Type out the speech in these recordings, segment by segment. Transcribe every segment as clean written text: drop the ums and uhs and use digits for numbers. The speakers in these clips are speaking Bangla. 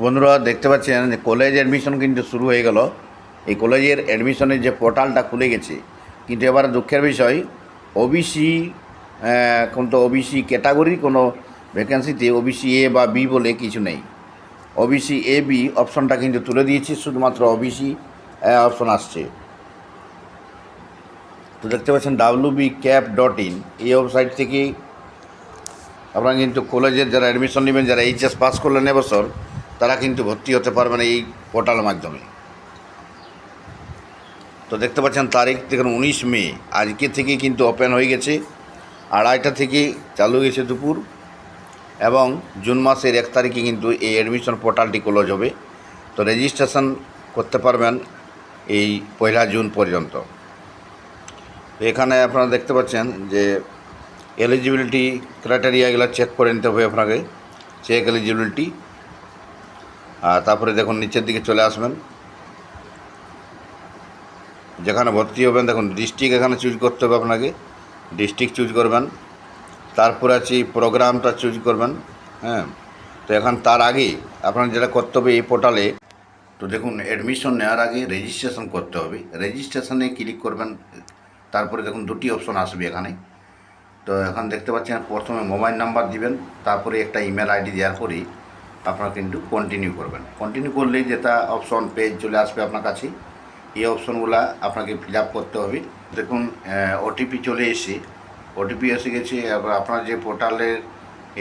বন্ধুরা দেখতে পাচ্ছেন যে কলেজ অ্যাডমিশন কিন্তু শুরু হয়ে গেল। এই কলেজের অ্যাডমিশনের যে পোর্টালটা খুলে গেছে, কিন্তু এবার দুঃখের বিষয় ওবিসি কিন্তু ওবিসি ক্যাটাগরির কোনো ভ্যাকেন্সিতে ওবিসি এ বা বি বলে কিছু নেই। ওবিসি এ বি অপশনটা কিন্তু তুলে দিয়েছি, শুধুমাত্র ওবিসি অপশন আসছে। তো দেখতে পাচ্ছেন wbcap.in এই ওয়েবসাইট থেকে আপনারা কিন্তু কলেজের যারা অ্যাডমিশন নেবেন, যারা এইচএস পাস করলেন এবছর, তারা কিন্তু ভর্তি হতে পারবেন এই পোর্টালের মাধ্যমে। তো দেখতে পাচ্ছেন তারিখ দেখুন 19 মে, আজকে থেকে কিন্তু ওপেন হয়ে গেছে। 2:30 থেকে চালু হয়েছে দুপুর, এবং জুন মাসের 1 তারিখে কিন্তু এই অ্যাডমিশন পোর্টালটি ক্লোজ হবে। তো রেজিস্ট্রেশন করতে পারবেন এই 1 জুন পর্যন্ত। তো এখানে আপনারা দেখতে পাচ্ছেন যে এলিজিবিলিটি ক্রাইটেরিয়াগুলো চেক করে নিতে হবে আপনাকে, চেক এলিজিবিলিটি। আর তারপরে দেখুন নিচের দিকে চলে আসবেন, যেখানে ভর্তি হবেন দেখুন ডিস্ট্রিক্ট এখানে চুজ করতে হবে আপনাকে, ডিস্ট্রিক্ট চুজ করবেন। তারপরে আছে প্রোগ্রামটা চুজ করবেন। হ্যাঁ, তো এখন তার আগে আপনার যেটা করতে হবে এই পোর্টালে, তো দেখুন অ্যাডমিশন নেওয়ার আগে রেজিস্ট্রেশন করতে হবে। রেজিস্ট্রেশনে ক্লিক করবেন, তারপরে দেখুন দুটি অপশন আসবে এখানে। তো এখন দেখতে পাচ্ছেন প্রথমে মোবাইল নাম্বার দিবেন, তারপরে একটা ইমেল আইডি দেওয়ার পরেই আপনারা কিন্তু কন্টিনিউ করবেন। কন্টিনিউ করলেই যেটা অপশন পেজ চলে আসবে আপনার কাছে, এই অপশনগুলো আপনাকে ফিল আপ করতে হবে। দেখুন ওটিপি চলে এসে, ওটিপি এসে গেছে। এবার আপনার যে পোর্টালের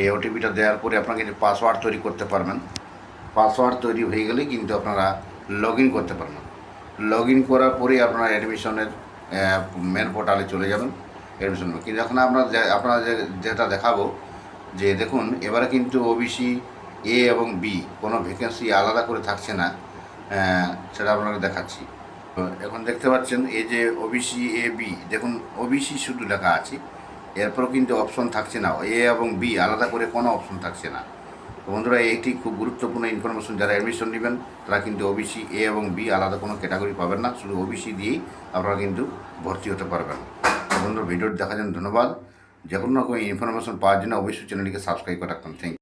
এই ওটিপিটা দেওয়ার পরে আপনাকে যে পাসওয়ার্ড তৈরি করতে পারবেন। পাসওয়ার্ড তৈরি হয়ে গেলে কিন্তু আপনারা লগ ইন করতে পারবেন। লগ ইন করার পরেই আপনারা অ্যাডমিশনের মেন পোর্টালে চলে যাবেন অ্যাডমিশন। কিন্তু এখন আপনারা যেটা দেখাবো, যে দেখুন এবারে কিন্তু ওবিসি এ এবং বি কোনো ভ্যাকেন্সি আলাদা করে থাকছে না, সেটা আপনাকে দেখাচ্ছি। তো এখন দেখতে পাচ্ছেন এই যে ওবিসি এ বি, দেখুন ওবিসি শুধু লেখা আছে, এরপরও কিন্তু অপশন থাকছে না, এ এবং বি আলাদা করে কোনো অপশন থাকছে না। তো বন্ধুরা, এইটি খুব গুরুত্বপূর্ণ ইনফরমেশন। যারা অ্যাডমিশন নেবেন তারা কিন্তু ওবিসি এ এবং বি আলাদা কোনো ক্যাটাগরি পাবেন না, শুধু ওবিসি দিয়েই আপনারা কিন্তু ভর্তি হতে পারবেন। তো বন্ধুরা, ভিডিওটি দেখার জন্য ধন্যবাদ। যে কোনো রকম ইনফরমেশন পাওয়ার জন্য অবশ্যই চ্যানেলটিকে সাবস্ক্রাইব করে রাখবেন। Thank you.